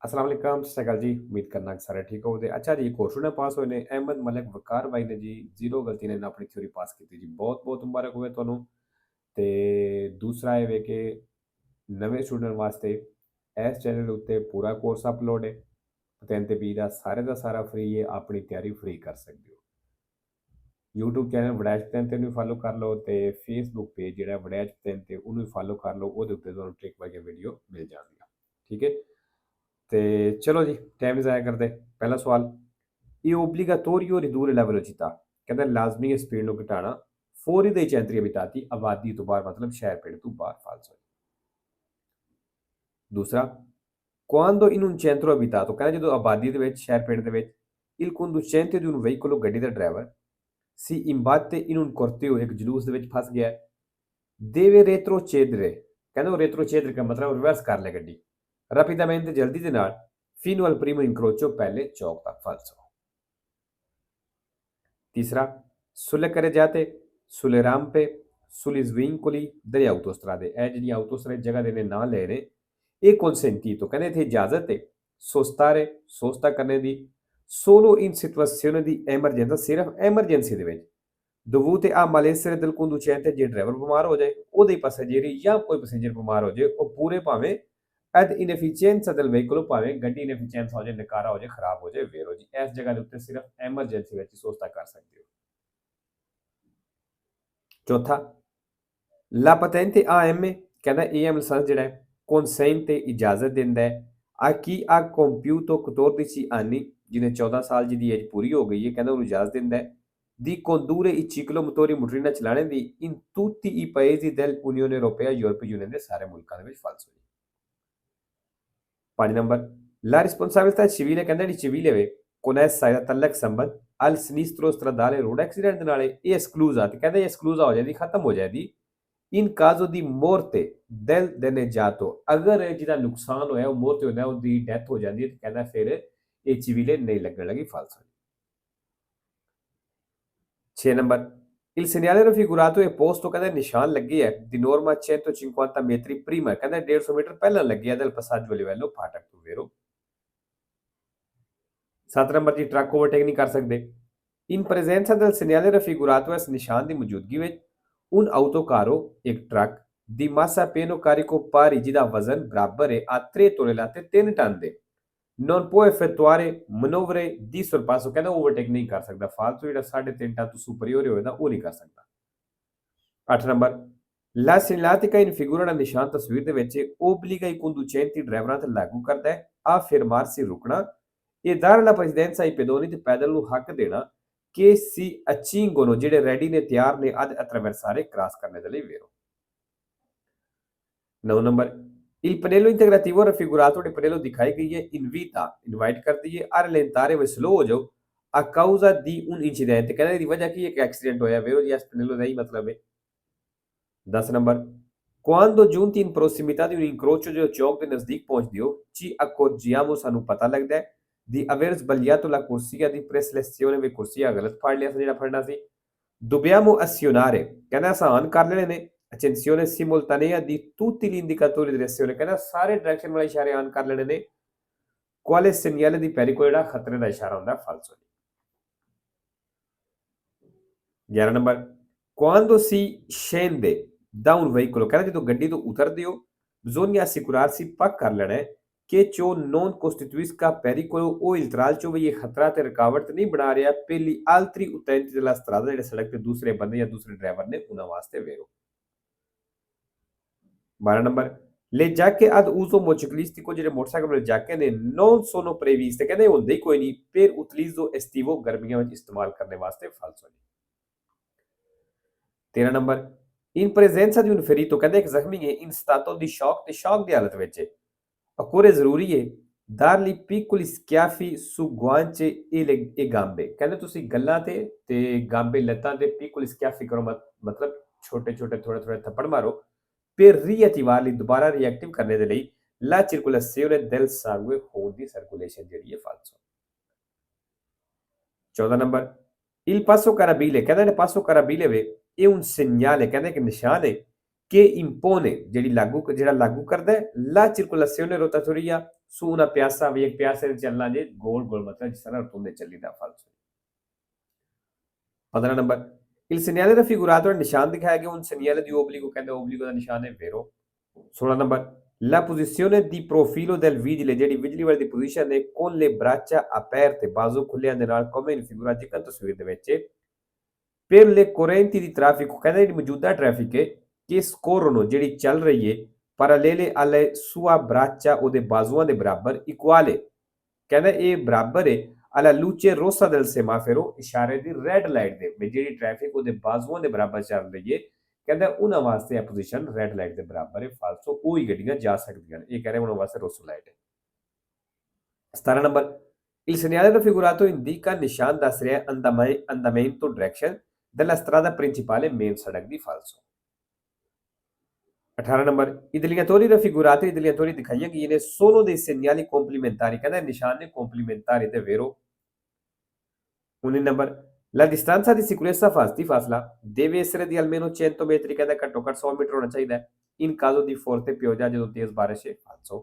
अस्सलाम वालेकुम, सत श्री अकाल जी। उम्मीद करना कि सारे ठीक होगे। अच्छा जी, क्वेश्चन पास होए ने अहमद मलिक वकार भाई ने जी 0 गलती ने अपनी थ्योरी पास की जी। बहुत-बहुत मुबारक होवे ਤੁਹਾਨੂੰ। ਤੇ ਦੂਸਰਾ ਇਹ ਵੇ ਕਿ ਨਵੇਂ ਸਟੂਡੈਂਟ ਵਾਸਤੇ ਇਸ ਚੈਨਲ ਉੱਤੇ ਪੂਰਾ ਕੋਰਸ ਅਪਲੋਡ ਹੈ। ਪਤਨ ਤੇ ਬੀ ਦਾ ਸਾਰਾ ਫ੍ਰੀ ਹੈ। ਆਪਣੀ ਤਿਆਰੀ ਫ੍ਰੀ ਕਰ ਸਕਦੇ ਹੋ। YouTube ਚੈਨਲ ਵੜੈਚ ਪਤਨ ਤੇ ਨੂੰ ਫਾਲੋ ਕਰ ਲਓ ਤੇ Facebook ਪੇਜ ਜਿਹੜਾ ਵੜੈਚ ਪਤਨ ਤੇ ਉਹਨੂੰ ਫਾਲੋ ਕਰ ਲਓ। ਉਹਦੇ ਉੱਤੇ ਤੁਹਾਨੂੰ ਟ੍ਰਿਕ ਵਾਈਜ਼ ਵੀਡੀਓ ਮਿਲ ਜਾਣਗੀਆਂ। ਠੀਕ ਹੈ। ਤੇ ਚਲੋ ਜੀ, ਟਾਈਮ ਜ਼ਾਇਆ ਕਰਦੇ। ਪਹਿਲਾ ਸਵਾਲ, ਇਹ ਓਬਲੀਗਾਟੋਰੀਓ ਰਿਦੂਰੇ ਲੈਵਲ ਚਿੱਤਾ ਕਹਿੰਦਾ ਲਾਜ਼ਮੀ ਹੈ ਸਪੀਡ ਨੂੰ ਘਟਾਉਣਾ ਫੌਰੀ ਦੇ ਚੈਂਤਰੀ ਬਿਤਾਤੀ ਆਬਾਦੀ ਤੋਂ ਬਾਹਰ ਮਤਲਬ ਸ਼ਹਿਰ ਪਿੰਡ ਤੋਂ ਬਾਹਰ ਫਾਲਸੋ। ਦੂਸਰਾ, quando in un centro abitato ਕਹਿੰਦਾ ਜਦੋਂ ਆਬਾਦੀ ਦੇ ਵਿੱਚ ਸ਼ਹਿਰ ਪਿੰਡ ਦੇ ਵਿੱਚ il conducente di un veicolo ਗੱਡੀ ਦਾ driver si imbatte in un corteo ਇੱਕ ਜਲੂਸ ਦੇ ਵਿੱਚ ਫਸ ਗਿਆ ਹੈ deve retrocedere ਕਹਿੰਦਾ ਉਹ retrocedere ਦਾ ਮਤਲਬ ਰਿਵਰਸ ਕਰ ਲੈ ਗੱਡੀ rapidamente ਜਲਦੀ ਦੇ ਨਾਲ fino al primo incrocio ਪਹਿਲੇ ਚੌਕ ਤੱਕ ਫਾਲਸੋ। तीसरा, sulle carreggiate, sulle rampe, sugli svincoli delle autostrade ਇਹ ਜਿਹੜੀਆਂ autostrade ਜਗ੍ਹਾ ਦੇ ਨੇ ਨਾਂ ਲੈ ਰਹੇ ਇਹ consentito ਕਹਿੰਦੇ ਇੱਥੇ ਇਜਾਜ਼ਤ ਹੈ sostare sosta ਕਰਨੇ ਦੀ solo in situazione di emergenza ਸਿਰਫ ਐਮਰਜੈਂਸੀ ਦੇ ਵਿੱਚ dovute a malessere del conducente ਜੇ ਡਰਾਈਵਰ ਬਿਮਾਰ ਹੋ ਜਾਏ ਉਹਦੇ passeggeri ਜਾਂ ਕੋਈ ਪੈਸੇਂਜਰ ਬਿਮਾਰ ਹੋ ਜਾਏ ਉਹ ਪੂਰੇ ਭਾਵੇਂ ed inefficienza del veicolo ਭਾਵੇਂ ਗੱਡੀ ਇਨਐਫੀਸ਼ੀਐਂਸ ਹੋ ਜਾਏ ਨਕਾਰਾ ਹੋ ਜਾਏ ਖਰਾਬ ਹੋ ਜਾਏ ਵੇਰੋ ਜੀ ਇਸ ਜਗ੍ਹਾ ਦੇ ਉੱਤੇ ਸਿਰਫ ਐਮਰਜੈਂਸੀ ਵਿੱਚ ਹੀ ਸੋਚਤਾ ਕਰ ਸਕਦੇ ਹੋ। ਚੌਥਾ, ਲਾ patente AM ਕਹਿੰਦਾ AM ਲਾਇਸੈਂਸ ਜਿਹੜਾ ਹੈ consente ਇਜਾਜ਼ਤ ਦਿੰਦਾ ਹੈ a chi ha compiuto 14 anni ਜਿਹਨੇ 14 ਸਾਲ ਜਿਹਦੀ ਏਜ ਪੂਰੀ ਹੋ ਗਈ ਹੈ ਕਹਿੰਦਾ ਉਹਨੂੰ ਇਜਾਜ਼ਤ ਦਿੰਦਾ ਹੈ di condurre i ciclomotori motorina ਚਲਾਣੇ ਦੀ in tutti i paesi dell'Unione Europea ਯੂਰਪੀ ਯੂਨੀਅਨ ਦੇ ਸਾਰੇ ਮੁਲਕਾਂ ਦੇ ਵਿੱਚ ਫਾਲਸ ਹੋਈ। 5 ਨੰਬਰ, la responsabilità civile ਕਹਿੰਦਾ ਜਿਹੜੀ civile ਵੇ connessa ਦਾ ਤਲਕ ਸੰਬੰਧ al sinistro stradale road accident ਦੇ ਨਾਲ ਇਹ esclusa ਤੇ ਕਹਿੰਦਾ ਇਹ esclusa ਹੋ ਜਾਂਦੀ ਖਤਮ ਹੋ ਜਾਂਦੀ in caso di morte del danneggiato ਅਗਰ ਜਿਹਦਾ ਨੁਕਸਾਨ ਹੋਇਆ ਉਹ ਮੌਤ ਹੋਇਆ ਉਹਦੀ ਡੈਥ ਹੋ ਜਾਂਦੀ ਹੈ ਤੇ ਕਹਿੰਦਾ ਫਿਰ ਇਹ civile ਨਹੀਂ ਲੱਗਣ ਲੱਗੀ ਫਾਲਸ ਹੋਈ। 6 number, il segnale raffigurato è posto ਕਹਿੰਦਾ ਨਿਸ਼ਾਨ ਲੱਗੇ ਹੈ di norma 150 metri prima ਕਹਿੰਦਾ 150 ਮੀਟਰ ਪਹਿਲਾਂ ਲੱਗਿਆ del passaggio livello ਫਾਟਕ ਤੋਂ ਵੇਰੋ। 7 ਨੰਬਰ ਜੀ, ਟਰੱਕ ਓਵਰਟੇਕ ਨਹੀਂ ਕਰ ਸਕਦੇ in presenza del segnale raffigurato ਇਸ ਨਿਸ਼ਾਨ ਦੀ ਮੌਜੂਦਗੀ ਵਿੱਚ un autocarro ਇੱਕ truck di massa pieno carico pari ਜਿਹਦਾ ਵਜ਼ਨ ਬਰਾਬਰ ਹੈ a 3 tonnellate 3 ਟਨ ਦੇ non può effettuare manovre di sorpasso ਕਹਿੰਦਾ ਓਵਰਟੇਕ ਨਹੀਂ ਕਰ ਸਕਦਾ ਫਾਲਤੂ ਜਿਹੜਾ 3.5 ਟਨ ਤੋਂ ਸੁਪਰੀਅਰ ਹੋਵੇ ਨਾ ਉਹ ਨਹੀਂ ਕਰ ਸਕਦਾ। 8 number, la segnaletica in figura ਦਾ ਨਿਸ਼ਾਨ ਤਸਵੀਰ ਦੇ ਵਿੱਚ obbliga i conducenti ਡਰਾਈਵਰਾਂ ਤੇ ਲਾਗੂ ਕਰਦਾ ਹੈ a fermarsi ਰੁਕਣਾ e dare la precedenza ai pedoni ਤੇ ਪੈਦਲ ਨੂੰ ਹੱਕ ਦੇਣਾ che si accingono ਜਿਹੜੇ ਰੈਡੀ ਨੇ ਤਿਆਰ ਨੇ ad attraversare ਕ੍ਰਾਸ ਕਰਨੇ ਦੇ ਲਈ ਵੇਰੋ। 9 number, il pannello integrativo raffigurato di pannello ਦਿਖਾਈ ਗਈ ਹੈ invita ਇਨਵਾਈਟ ਕਰਦੀ ਹੈ a rallentare ਵੇ ਸਲੋ ਹੋ ਜਾਓ a causa di un incidente ਕਹਿੰਦਾ ਇਹਦੀ ਵਜ੍ਹਾ ਕੀ ਹੈ ਕਿ ਐਕਸੀਡੈਂਟ ਹੋਇਆ ਵੇਰੋ ਜੀ ਇਸ pannello ਦਾ ਹੀ ਮਤਲਬ ਹੈ। 10 number, quando giunti in prossimità di un incrocio ਜਦੋਂ ਚੌਕ ਦੇ ਨਜ਼ਦੀਕ ਪਹੁੰਚਦੇ ਹੋ ci accorgiamo ਸਾਨੂੰ ਪਤਾ ਲੱਗਦਾ ਹੈ di aver sbagliato la corsia di preselezione ਵੀ ਕੁਰਸੀਆ ਗਲਤ ਫੜ ਲਿਆ ਸੀ ਜਿਹੜਾ ਫੜਨਾ ਸੀ। dobbiamo azionare ਕਹਿੰਦਾ ਆਸਾਨ ਕਰ ਲੈਣੇ ਨੇ accensione simultanea di tutti gli indicatori di direzione ਕਹਿੰਦਾ ਸਾਰੇ ਡਾਇਰੈਕਸ਼ਨ ਵਾਲੇ ਇਸ਼ਾਰੇ ਆਨ ਕਰ ਲੈਣੇ ਨੇ quale segnale di pericolo ਜਿਹੜਾ ਖਤਰੇ ਦਾ ਇਸ਼ਾਰਾ ਹੁੰਦਾ ਫਾਲਸ ਹੋ। 11 number, quando si scende da un veicolo ਕਹਿੰਦਾ ਜਦੋਂ ਗੱਡੀ ਤੋਂ ਉਤਰਦੇ ਹੋ bisogna assicurarsi ਪੱਕ ਕਰ ਲੈਣਾ ਹੈ che ciò non costituisca pericolo o il tralcio ਵੀ ਇਹ ਖਤਰਾ ਤੇ ਰੁਕਾਵਟ ਨਹੀਂ ਬਣਾ ਰਿਹਾ per gli altri utenti della strada ਜਿਹੜੇ ਸੜਕ ਤੇ ਦੂਸਰੇ ਬੰਦੇ ਜਾਂ ਦੂਸਰੇ ਡਰਾਈਵਰ ਨੇ ਉਹਨਾਂ ਵਾਸਤੇ ਵੇਰੋ। 12 number, le giacche ad uso motociclistico ਜਿਹੜੇ ਮੋਟਰਸਾਈਕਲ ਵਾਲੇ ਜਾਕੇ ਨੇ non sono previste ਕਹਿੰਦੇ ਹੁੰਦੇ ਹੀ ਕੋਈ ਨਹੀਂ per utilizzo estivo ਗਰਮੀਆਂ ਵਿੱਚ ਇਸਤੇਮਾਲ ਕਰਨ ਵਾਸਤੇ ਫਾਲਸ ਹੋ। 13 number, in presenza di un ferito ਕਹਿੰਦੇ ਇੱਕ ਜ਼ਖਮੀ ਹੈ in stato di shock ਤੇ ਸ਼ੌਕ ਦੀ ਹਾਲਤ ਵਿੱਚ occorre ਜ਼ਰੂਰੀ ਹੈ dargli piccoli schiaffi su guance e gambe ਕਹਿੰਦੇ ਤੁਸੀਂ ਗੱਲਾਂ ਤੇ ਗਾਂਬੇ ਲੱਤਾਂ ਤੇ piccoli schiaffi ਕਰੋ ਮਤਲਬ ਛੋਟੇ ਛੋਟੇ ਥੋੜੇ ਥੋੜੇ ਥੱਪੜ ਮਾਰੋ per riattivarli ਦੁਬਾਰਾ ਰਿਐਕਟਿਵ ਕਰਨੇ ਦੇ ਲਈ la circolazione del sangue ਖੂਨ ਦੀ ਸਰਕੂਲੇਸ਼ਨ ਜਿਹੜੀ ਹੈ false. 14 number, il passo carabile ਕਹਿੰਦਾ ਨੇ passo carabile ਵੇ ਇਹ un segnale ਕਹਿੰਦਾ ਇੱਕ ਨਿਸ਼ਾਨ ਹੈ che impone ਜਿਹੜੀ ਜਿਹੜਾ ਲਾਗੂ ਕਰਦਾ ਹੈ la circolazione rotatoria su una piazza ਵੀ ਇੱਕ ਪਿਆਸੇ ਤੇ ਚੱਲਣਾ ਜੇ ਗੋਲ ਗੋਲ ਮਤਲਬ ਜਿਸ ਤਰ੍ਹਾਂ ਰੋਟੁੰਡੇ ਚੱਲੀਦਾ ਫਾਲਸੋ 15 ਨੰਬਰ il segnale raffigurato è ਨਿਸ਼ਾਨ ਦਿਖਾਇਆ ਗਿਆ un segnale di obbligo ਕਹਿੰਦੇ obbligo ਦਾ ਨਿਸ਼ਾਨ ਹੈ vero 16 number la posizione di profilo del vigile ਜਿਹੜੀ ਵਿਜਲੀ ਵਾਲੇ ਦੀ ਪੋਜੀਸ਼ਨ ਹੈ con le braccia aperte ਬਾਜ਼ੂ ਖੁੱਲਿਆਂ ਦੇ ਨਾਲ come in figura ਜਿਕਨ ਤਸਵੀਰ ਦੇ ਵਿੱਚ per le correnti di traffico ਕਹਿੰਦੇ ਜਿਹੜੀ ਮੌਜੂਦਾ ਟ੍ਰੈਫਿਕ ਹੈ che scorrono ਜਿਹੜੀ ਚੱਲ ਰਹੀ ਹੈ parallele alle sua braccia ਉਹਦੇ ਬਾਜ਼ੂਆਂ ਦੇ ਬਰਾਬਰ equale ਕਹਿੰਦਾ ਇਹ ਬਰਾਬਰ ਹੈ alla luce rossa del semaforo ਇਸ਼ਾਰੇ ਦੀ ਰੈੱਡ ਲਾਈਟ ਦੇ ਵਿੱਚ ਜਿਹੜੀ ਟ੍ਰੈਫਿਕ ਉਹਦੇ ਬਾਜ਼ੂਆਂ ਦੇ ਬਰਾਬਰ ਚੱਲ ਰਹੀ ਹੈ ਕਹਿੰਦਾ ਉਹਨਾਂ ਵਾਸਤੇ ਇਹ ਪੋਜੀਸ਼ਨ ਰੈੱਡ ਲਾਈਟ ਦੇ ਬਰਾਬਰ ਹੈ ਫਾਲਸੋ ਕੋਈ ਗੱਡੀਆਂ ਜਾ ਸਕਦੀਆਂ ਨੇ ਇਹ ਕਹਿ ਰਹੇ ਉਹਨਾਂ ਵਾਸਤੇ ਰੋਸੋ ਲਾਈਟ ਹੈ 17 number il segnale raffigurato indica ਨਿਸ਼ਾਨ ਦੱਸ ਰਿਹਾ andamento direction della strada principale main ਸੜਕ ਦੀ ਫਾਲਸੋ 18 number i delineatori raffigurati i delineatori ਦਿਖਾਈਆਂ ਗਈਆਂ ਨੇ sono dei segnali complementari ਕਹਿੰਦਾ ਨਿਸ਼ਾਨ ਨੇ complementari ਤੇ vero 19 number la distanza di sicurezza di fasla deve essere di almeno 100 metri ਕਹਿੰਦਾ ਘੱਟੋ ਘੱਟ 100 ਮੀਟਰ ਹੋਣਾ ਚਾਹੀਦਾ ਹੈ in caso di forte pioggia ਜਦੋਂ ਤੇਜ਼ ਬਾਰਿਸ਼ ਹੈ falso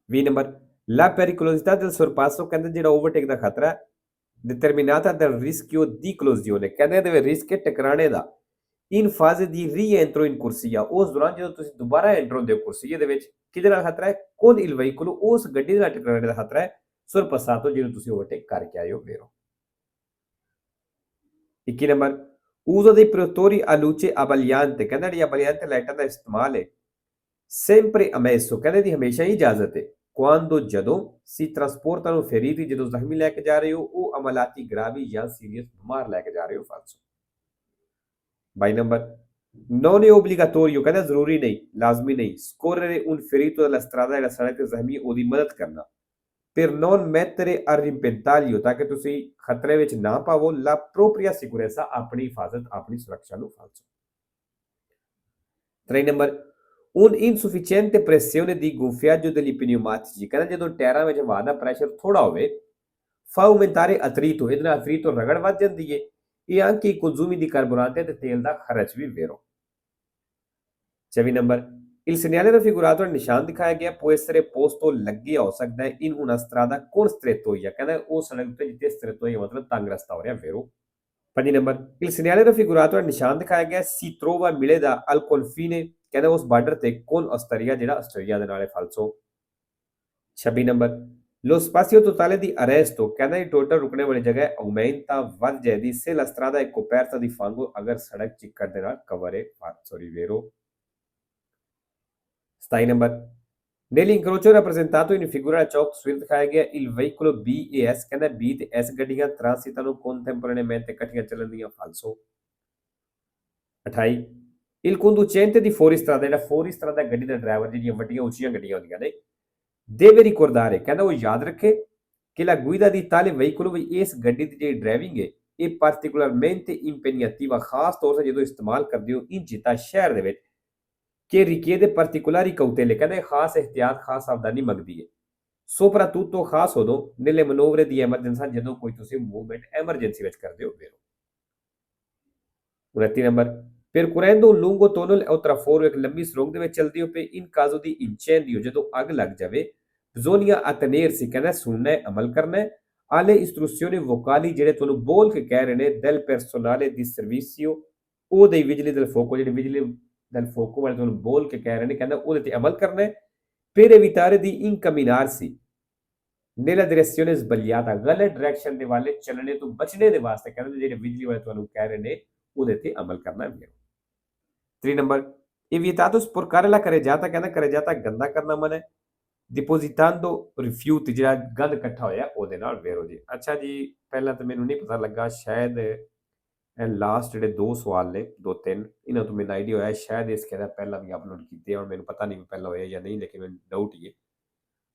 20 number la pericolosità del sorpasso ਕਹਿੰਦਾ ਜਿਹੜਾ ਓਵਰਟੇਕ ਦਾ ਖਤਰਾ ਹੈ determinata dal rischio di collisione ਕਹਿੰਦੇ ਇਹਦੇ ਵਿੱਚ ਰਿਸਕ ਹੈ ਟਕਰਾਣੇ ਦਾ in fase di rientro in corsia ਉਸ ਦੌਰਾਨ ਜਦੋਂ ਤੁਸੀਂ ਦੁਬਾਰਾ ਐਂਟਰ ਹੁੰਦੇ ਹੋ ਕੁਰਸੀਏ ਦੇ ਵਿੱਚ ਕਿਹਦੇ ਨਾਲ ਖਤਰਾ ਹੈ con il veicolo ਉਸ ਗੱਡੀ ਨਾਲ ਟਕਰਾਣੇ ਦਾ ਖਤਰਾ ਹੈ sorpassato ਜਿਹਨੂੰ ਤੁਸੀਂ ਓਵਰਟੇਕ ਕਰਕੇ ਆਏ ਹੋ vero 21 number uso dei protettori a luce abbagliante ਕਹਿੰਦਾ ਜਿਹੜੀ abbagliante ਲਾਈਟਾਂ ਦਾ ਇਸਤੇਮਾਲ ਹੈ sempre ammesso ਕਹਿੰਦੇ ਦੀ ਹਮੇਸ਼ਾ ਹੀ ਇਜਾਜ਼ਤ ਹੈ quando ਜਦੋਂ si trasportano feriti ਜਦੋਂ ਜ਼ਖਮੀ ਲੈ ਕੇ ਜਾ ਰਹੇ ਹੋ ਉਹ ਅਮਲਾਤੀ gravi ਜਾਂ ਸੀਰੀਅਸ ਬਿਮਾਰ ਲੈ ਕੇ ਜਾ ਰਹੇ ਹੋ falso 22 ਨੰਬਰ non è obbligatorio ਕਹਿੰਦਾ ਜ਼ਰੂਰੀ ਨਹੀਂ ਲਾਜ਼ਮੀ ਨਹੀਂ scorrere un ferito dalla strada ਜਿਹੜਾ ਸੜਕ ਤੇ ਜ਼ਖਮੀ ਉਹਦੀ ਮਦਦ ਕਰਨਾ per non mettere a repentaglio ਤਾਂ ਕਿ ਤੁਸੀਂ ਖਤਰੇ ਵਿੱਚ ਨਾ ਪਾਵੋ la propria sicurezza ਆਪਣੀ ਹਿਫਾਜ਼ਤ ਆਪਣੀ ਸੁਰੱਖਿਆ ਨੂੰ falso 3 number un insufficiente pressione di gonfiaggio degli pneumatici ਕਹਿੰਦਾ ਜਦੋਂ ਟਾਇਰਾਂ ਵਿੱਚ ਹਵਾ ਦਾ ਪ੍ਰੈਸ਼ਰ ਥੋੜਾ ਹੋਵੇ fa aumentare attrito ਇਹਦੇ ਨਾਲ attrito ਰਗੜ ਵੱਧ ਜਾਂਦੀ ਹੈ e anche i consumi di carburante ਤੇ ਤੇਲ ਦਾ ਖਰਚ ਵੀ vero 24 number il segnale raffigurato ਨਿਸ਼ਾਨ ਦਿਖਾਇਆ ਗਿਆ può essere posto ਲੱਗਿਆ ਹੋ ਸਕਦਾ ਹੈ in una strada con strettoia ਕਹਿੰਦਾ ਉਹ ਸੜਕ ਤੇ ਜਿੱਥੇ strettoia ਮਤਲਬ ਤੰਗ ਰਸਤਾ ਹੋ ਰਿਹਾ vero 5 number il segnale raffigurato ਨਿਸ਼ਾਨ ਦਿਖਾਇਆ ਗਿਆ si trova ਮਿਲੇਗਾ al confine ਕਹਿੰਦਾ ਉਸ ਬਾਰਡਰ ਤੇ con Austria ਜਿਹੜਾ ਆਸਟਰੀਆ ਦੇ ਨਾਲ ਹੈ falso 26 number lo spazio totale di arresto ਕਹਿੰਦਾ ਇਹ ਟੋਟਲ ਰੁਕਣੇ ਵਾਲੀ ਜਗ੍ਹਾ aumenta ਵੱਧ ਜਾਏਗੀ se la strada è coperta di fango ਅਗਰ ਸੜਕ ਚਿੱਕੜ ਦੇ ਨਾਲ ਕਵਰ ਹੈ sorry vero 27 number nell'incrocio rappresentato in figura ciò ਤਸਵੀਰ ਦਿਖਾਇਆ ਗਿਆ il veicolo B e S ਕਹਿੰਦਾ B ਤੇ S ਗੱਡੀਆਂ transitano contemporaneamente ਇਕੱਠੀਆਂ ਚੱਲਣਗੀਆਂ falso 28 il conducente di fuoristrada ਜਿਹੜਾ fuoristrada ਗੱਡੀ ਦਾ ਡਰਾਈਵਰ ਜਿਹੜੀਆਂ ਵੱਡੀਆਂ ਉੱਚੀਆਂ ਗੱਡੀਆਂ ਹੁੰਦੀਆਂ ਨੇ deve ricordare ਕਹਿੰਦਾ ਉਹ ਯਾਦ ਰੱਖੇ ਕਿ la guida di tale veicolo ਵੀ ਇਸ ਗੱਡੀ ਦੀ ਜਿਹੜੀ ਡਰਾਈਵਿੰਗ ਹੈ ਇਹ particolarmente impegnativa ਖਾਸ ਤੌਰ ਤੇ ਜਦੋਂ ਇਸਤੇਮਾਲ ਕਰਦੇ ਹੋ in città ਸ਼ਹਿਰ ਦੇ ਵਿੱਚ che richiede particolari cautele ਕਹਿੰਦੇ ਖਾਸ ਇhtiyat ਖਾਸ ਸਾਵਧਾਨੀ ਮੰਗਦੀ ਹੈ soprattutto ਖਾਸ ਉਦੋਂ nelle manovre di emergenza ਜਦੋਂ ਕੋਈ ਤੁਸੀਂ ਮੂਵਮੈਂਟ ਐਮਰਜੈਂਸੀ ਵਿੱਚ ਕਰਦੇ ਹੋ vero 29 number percorrendo un lungo tunnel o traforo ਇੱਕ ਲੰਬੀ ਸੁਰੰਗ ਦੇ ਵਿੱਚ ਚਲਦੀ ਹੋ ਪਈ in caso di incendio ਜਦੋਂ ਅੱਗ ਲੱਗ ਜਾਵੇ bisogna attenersi ਕਹਿੰਦਾ ਸੁਣਨਾ ਹੈ ਅਮਲ ਕਰਨਾ ਹੈ alle istruzioni vocali ਜਿਹੜੇ ਤੁਹਾਨੂੰ ਬੋਲ ਕੇ ਕਹਿ ਰਹੇ ਨੇ del personale di servizio ਉਹ ਦੇ ਬਿਜਲੀ del fuoco ਜਿਹੜੇ ਬਿਜਲੀ del fuoco ਵਾਲੇ ਤੁਹਾਨੂੰ ਬੋਲ ਕੇ ਕਹਿ ਰਹੇ ਨੇ ਕਹਿੰਦਾ ਉਹਦੇ ਤੇ ਅਮਲ ਕਰਨਾ ਹੈ per evitare di incamminarsi nella direzione sbagliata ਗਲਤ ਡਾਇਰੈਕਸ਼ਨ ਦੇ ਵਾਲੇ ਚੱਲਣੇ ਤੋਂ ਬਚਣੇ ਦੇ ਵਾਸਤੇ ਕਹਿੰਦੇ ਜਿਹੜੇ ਬਿਜਲੀ ਵਾਲੇ ਤੁਹਾਨੂੰ ਕਹਿ ਰਹੇ ਨੇ ਉਹਦੇ ਤੇ ਅਮਲ ਕਰਨਾ ਹੈ 3 number evitato sporcare la carreggiata ਕਹਿੰਦਾ carreggiata ਗੰਦਾ ਕਰਨਾ ਮਨ ਹੈ depositando rifiuti ਜਿਹੜਾ ਗੰਦ ਇਕੱਠਾ ਹੋਇਆ ਉਹਦੇ ਨਾਲ vero ਜੀ ਅੱਛਾ ਜੀ ਪਹਿਲਾਂ ਤਾਂ ਮੈਨੂੰ ਨਹੀਂ ਪਤਾ ਲੱਗਾ ਸ਼ਾਇਦ ਇਹ ਲਾਸਟ ਜਿਹੜੇ ਦੋ ਸਵਾਲ ਨੇ 2-3 ਇਹਨਾਂ ਤੋਂ ਮੈਨੂੰ ਆਈਡੀਆ ਹੋਇਆ ਸ਼ਾਇਦ ਇਸ ਕਹਿੰਦਾ ਪਹਿਲਾਂ ਵੀ ਅਪਲੋਡ ਕੀਤੇ ਹੁਣ ਮੈਨੂੰ ਪਤਾ ਨਹੀਂ ਪਹਿਲਾਂ ਹੋਇਆ ਜਾਂ ਨਹੀਂ ਲੇਕਿਨ ਮੈਨੂੰ ਡਾਊਟ ਹੀ ਹੈ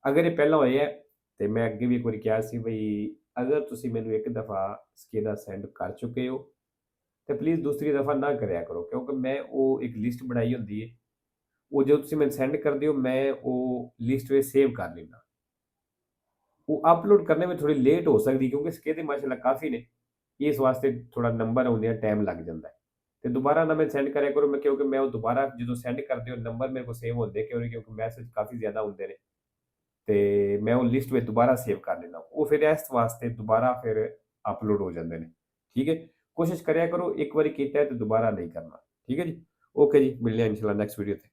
ਅਗਰ ਇਹ ਪਹਿਲਾਂ ਹੋਇਆ ਤੇ ਮੈਂ ਅੱਗੇ ਵੀ ਇੱਕ ਵਾਰੀ ਕਿਹਾ ਸੀ ਬਈ ਅਗਰ ਤੁਸੀਂ ਮੈਨੂੰ ਇੱਕ ਦਫਾ ਸਕੇਦਾ ਸੈਂਡ ਕਰ ਚੁੱਕੇ ਹੋ ਤੇ ਪਲੀਜ਼ ਦੂਸਰੀ ਦਫਾ ਨਾ ਕਰਿਆ ਕਰੋ ਕਿਉਂਕਿ ਮੈਂ ਉਹ ਇੱਕ ਲਿਸਟ ਬਣਾਈ ਹੁੰਦੀ ਹੈ ਉਹ ਜਦੋਂ ਤੁਸੀਂ ਮੈਨੂੰ ਸੈਂਡ ਕਰਦੇ ਹੋ ਮੈਂ ਉਹ ਲਿਸਟ ਵਿੱਚ ਸੇਵ ਕਰ ਲੈਂਦਾ ਉਹ ਅਪਲੋਡ ਕਰਨੇ ਵਿੱਚ ਥੋੜੀ ਲੇਟ ਹੋ ਸਕਦੀ ਕਿਉਂਕਿ ਸਕੇਦੇ ਮਾਸ਼ਾਅੱਲਾ ਕਾਫੀ ਨੇ ਇਸ ਵਾਸਤੇ ਥੋੜਾ ਨੰਬਰ ਹੁੰਦੇ ਆ ਟਾਈਮ ਲੱਗ ਜਾਂਦਾ ਹੈ ਤੇ ਦੁਬਾਰਾ ਨਾ ਮੈਨੂੰ ਸੈਂਡ ਕਰਿਆ ਕਰੋ ਮੈਂ ਕਿਉਂਕਿ ਮੈਂ ਉਹ ਦੁਬਾਰਾ ਜਦੋਂ ਸੈਂਡ ਕਰਦੇ ਹੋ ਨੰਬਰ ਮੇਰੇ ਕੋਲ ਸੇਵ ਹੁੰਦੇ ਕਿਉਂ ਨਹੀਂ ਕਿਉਂਕਿ ਮੈਸੇਜ ਕਾਫੀ ਜ਼ਿਆਦਾ ਹੁੰਦੇ ਨੇ ਤੇ ਮੈਂ ਉਹ ਲਿਸਟ ਵਿੱਚ ਦੁਬਾਰਾ ਸੇਵ ਕਰ ਲੈਂਦਾ ਉਹ ਫਿਰ ਇਸ ਵਾਸਤੇ ਦੁਬਾਰਾ ਫਿਰ ਅਪਲੋਡ ਹੋ ਜਾਂਦੇ ਨੇ ਠੀਕ ਹੈ ਕੋਸ਼ਿਸ਼ ਕਰਿਆ ਕਰੋ ਇੱਕ ਵਾਰੀ ਕੀਤਾ ਹੈ ਤੇ ਦੁਬਾਰਾ ਨਹੀਂ ਕਰਨਾ ਠੀਕ ਹੈ ਜੀ ਓਕੇ ਜੀ ਮਿਲਦੇ ਹਾਂ ਇਨਸ਼ਾਅੱਲਾ ਨੈਕਸਟ ਵੀਡੀਓ ਤੇ